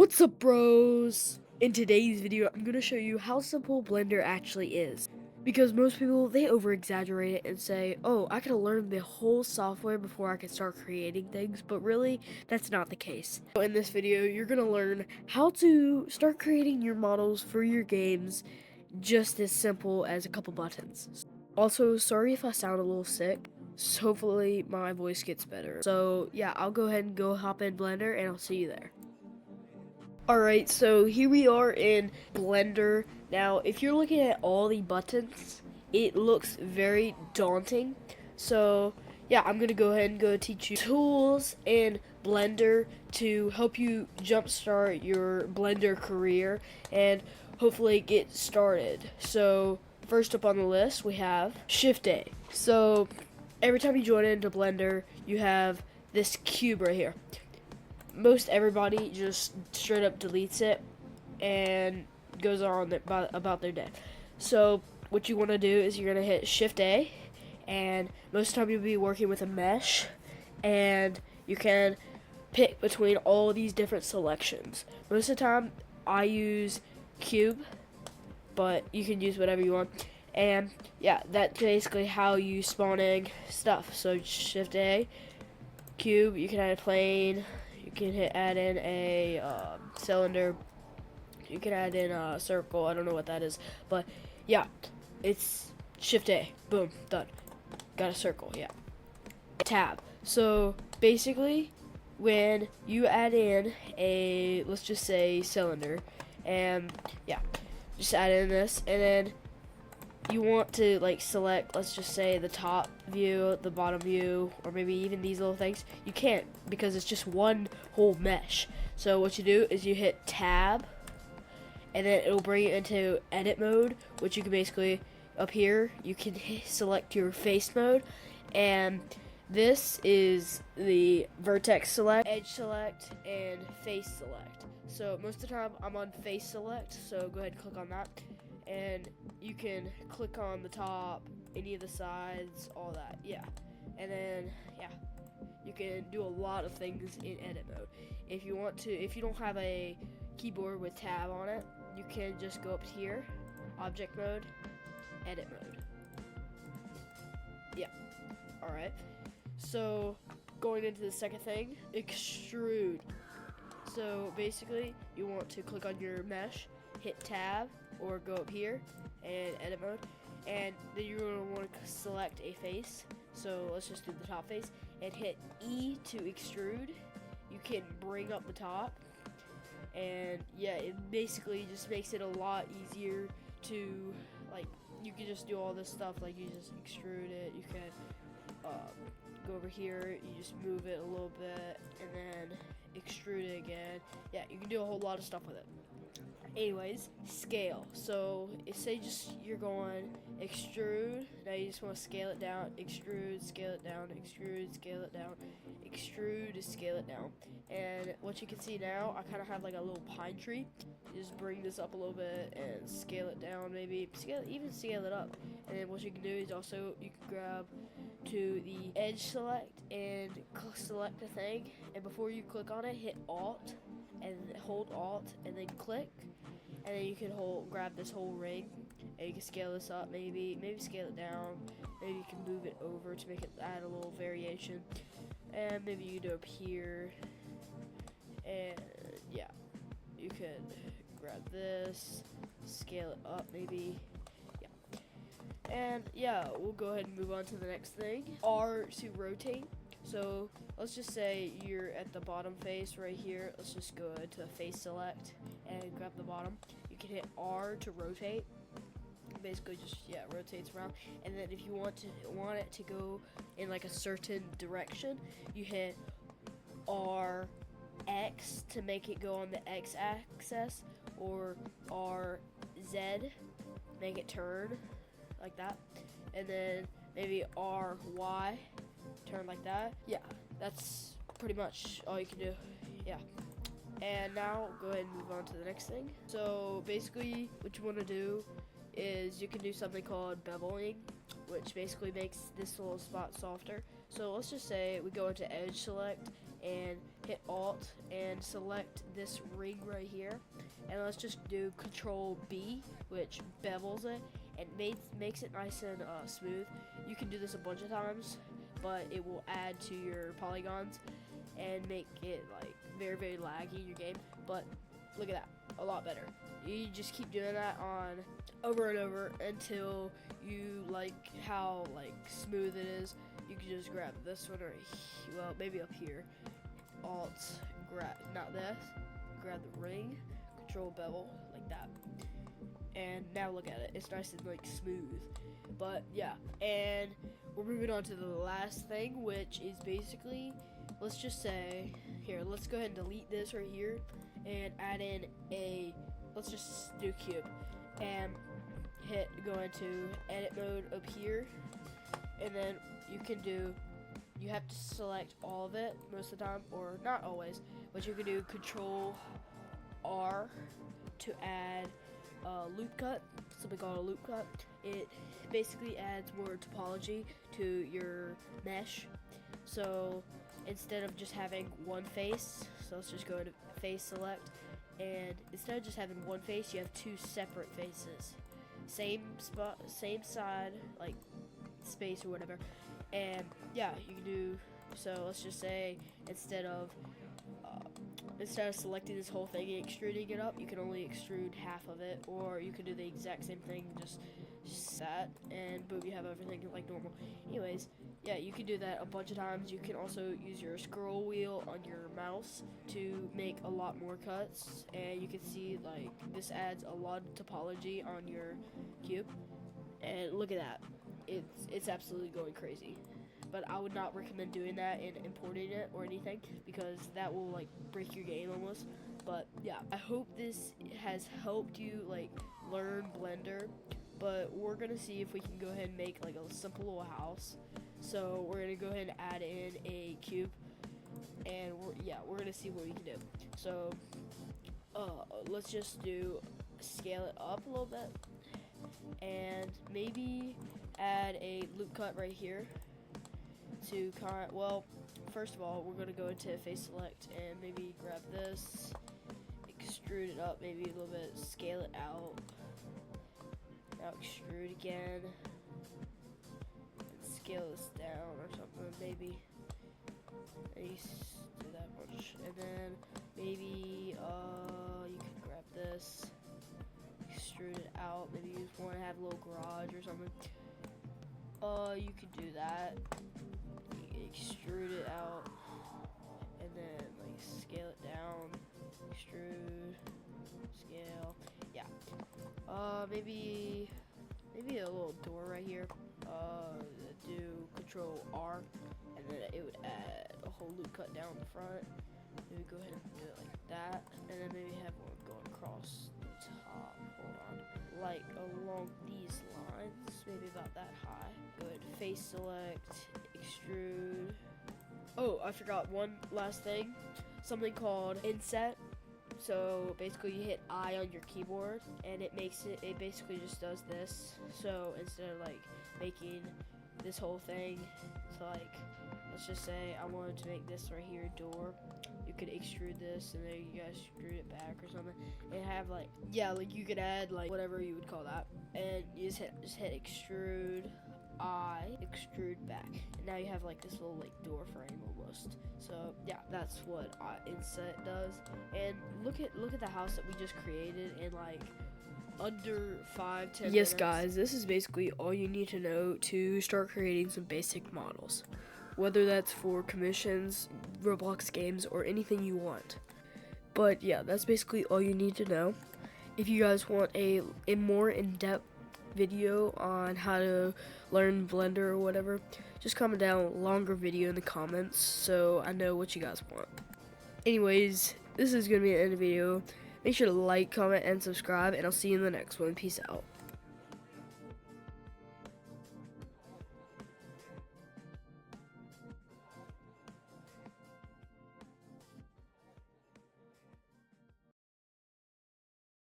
What's up, bros? In today's video, I'm going to show you how simple Blender actually is. Because most people, they over-exaggerate it and say, oh, I gotta learn the whole software before I can start creating things, but really, that's not the case. So in this video, you're going to learn how to start creating your models for your games just as simple as a couple buttons. Also, sorry if I sound a little sick. So hopefully my voice gets better. So yeah, I'll go ahead and go hop in Blender and I'll see you there. Alright, so here we are in Blender. Now, if you're looking at all the buttons, it looks very daunting. So, yeah, I'm going to go ahead and go teach you tools in Blender to help you jumpstart your Blender career and hopefully get started. So, first up on the list, we have Shift A. So, every time you join into Blender, you have this cube right here. Most everybody just straight up deletes it and goes on about their day. So what you want to do is you're going to hit Shift A, and most of the time you'll be working with a mesh, and you can pick between all these different selections. Most of the time I use cube, but you can use whatever you want. And yeah, that's basically how you spawning stuff. So Shift A, cube, you can add a plane, you can add in a cylinder, you can add in a circle, I don't know what that is, but yeah, it's Shift A, boom, done, got a circle, yeah. Tab, so basically when you add in a, let's just say cylinder, and yeah, just add in this, and then you want to like select, let's just say the top view, the bottom view, or maybe even these little things. You can't because it's just one whole mesh. So what you do is you hit tab, and then it'll bring you into edit mode, which you can basically, up here, you can select your face mode, and this is the vertex select, edge select, and face select. So most of the time I'm on face select, so go ahead and click on that. And you can click on the top, any of the sides, all that, yeah. And then, yeah, you can do a lot of things in edit mode. If you want to, if you don't have a keyboard with tab on it, you can just go up here, object mode, edit mode. Yeah, alright. So, going into the second thing, extrude. So, basically, you want to click on your mesh, hit tab, or go up here and edit mode, and then you're going to want to select a face. So let's just do the top face and hit E to extrude. You can bring up the top, and yeah, it basically just makes it a lot easier to, like, you can just do all this stuff, like you just extrude it, you can go over here, you just move it a little bit and then extrude it again. Yeah, you can do a whole lot of stuff with it. Anyways, scale. So say just you're going extrude, now you just want to scale it down, extrude, scale it down, extrude, scale it down, extrude, scale it down. And what you can see now, I kind of have like a little pine tree. You just bring this up a little bit and scale it down, maybe even scale it up. And then what you can do is also you can grab to the edge select and select a thing, and before you click on it, hit Alt and hold Alt and then click, and then you can grab this whole ring, and you can scale this up, maybe scale it down, maybe you can move it over to make it add a little variation, and maybe you do up here, and yeah, you can grab this, scale it up maybe, yeah, and yeah, we'll go ahead and move on to the next thing. R to rotate. So let's just say you're at the bottom face right here. Let's just go to face select and grab the bottom. You can hit R to rotate. Basically just, yeah, rotates around. And then if you want it to go in like a certain direction, you hit RX to make it go on the X axis, or RZ, make it turn like that. And then maybe RY, turn like that. Yeah, that's pretty much all you can do. Yeah. And now go ahead and move on to the next thing. So basically what you want to do is you can do something called beveling, which basically makes this little spot softer. So let's just say we go into edge select and hit Alt and select this ring right here, and let's just do Control B, which bevels it and makes it nice and smooth. You can do this a bunch of times, but it will add to your polygons and make it like very, very laggy in your game. But look at that, a lot better. You just keep doing that on over and over until you like how like smooth it is. You can just grab this one or well, maybe up here. Alt, grab not this. Grab the ring, Control bevel like that. And now look at it. It's nice and like smooth. But yeah, and we're moving on to the last thing, which is basically, let's just say here. Let's go ahead and delete this right here and add in a. Let's just do cube and go into edit mode up here, and then you have to select all of it most of the time, or not always, but you can do Control R to add a loop cut, something called a loop cut. It basically adds more topology to your mesh. So instead of just having one face, so let's just go into face select, and instead of just having one face, you have two separate faces. Same spot, same side, like space or whatever. And yeah, you can do, so let's just say instead of selecting this whole thing and extruding it up, you can only extrude half of it, or you can do the exact same thing, just set, and boom, you have everything like normal. Anyways, yeah, you can do that a bunch of times. You can also use your scroll wheel on your mouse to make a lot more cuts, and you can see like this adds a lot of topology on your cube. And look at that, it's absolutely going crazy. But I would not recommend doing that and importing it or anything, because that will like break your game almost. But yeah, I hope this has helped you like learn Blender. But we're gonna see if we can go ahead and make like a simple little house. So we're gonna go ahead and add in a cube, and we're gonna see what we can do. So let's just scale it up a little bit, and maybe add a loop cut right here to well, first of all, we're gonna go into face select and maybe grab this, extrude it up maybe a little bit, scale it out, now extrude again, and scale this down or something, maybe do that much, and then maybe you can grab this, extrude it out, maybe you just want to have a little garage or something. You could do that. Extrude it out, and then like scale it down, extrude, scale. Yeah. Maybe a little door right here. Do Control R, and then it would add a whole loop cut down the front. Maybe go ahead and do it like that, and then maybe have one going across the top. Hold on, like along these lines, maybe about that high. Good. Face select, extrude. Oh, I forgot one last thing. Something called inset. So basically you hit I on your keyboard and it basically just does this. So instead of like making this whole thing, so like let's just say I wanted to make this right here door, you could extrude this and then you guys extrude it back or something and have like, yeah, like you could add like whatever you would call that, and you just hit extrude I, extrude back, and now you have like this little like door frame almost. So yeah, that's what inset does. And look at the house that we just created in like under 5-10 minutes. Yes guys, this is basically all you need to know to start creating some basic models, whether that's for commissions, Roblox games, or anything you want. But yeah, that's basically all you need to know. If you guys want a more in-depth video on how to learn Blender or whatever, just comment down a longer video in the comments so I know what you guys want. Anyways, this is gonna be the end of the video. Make sure to like, comment, and subscribe, and I'll see you in the next one. Peace out.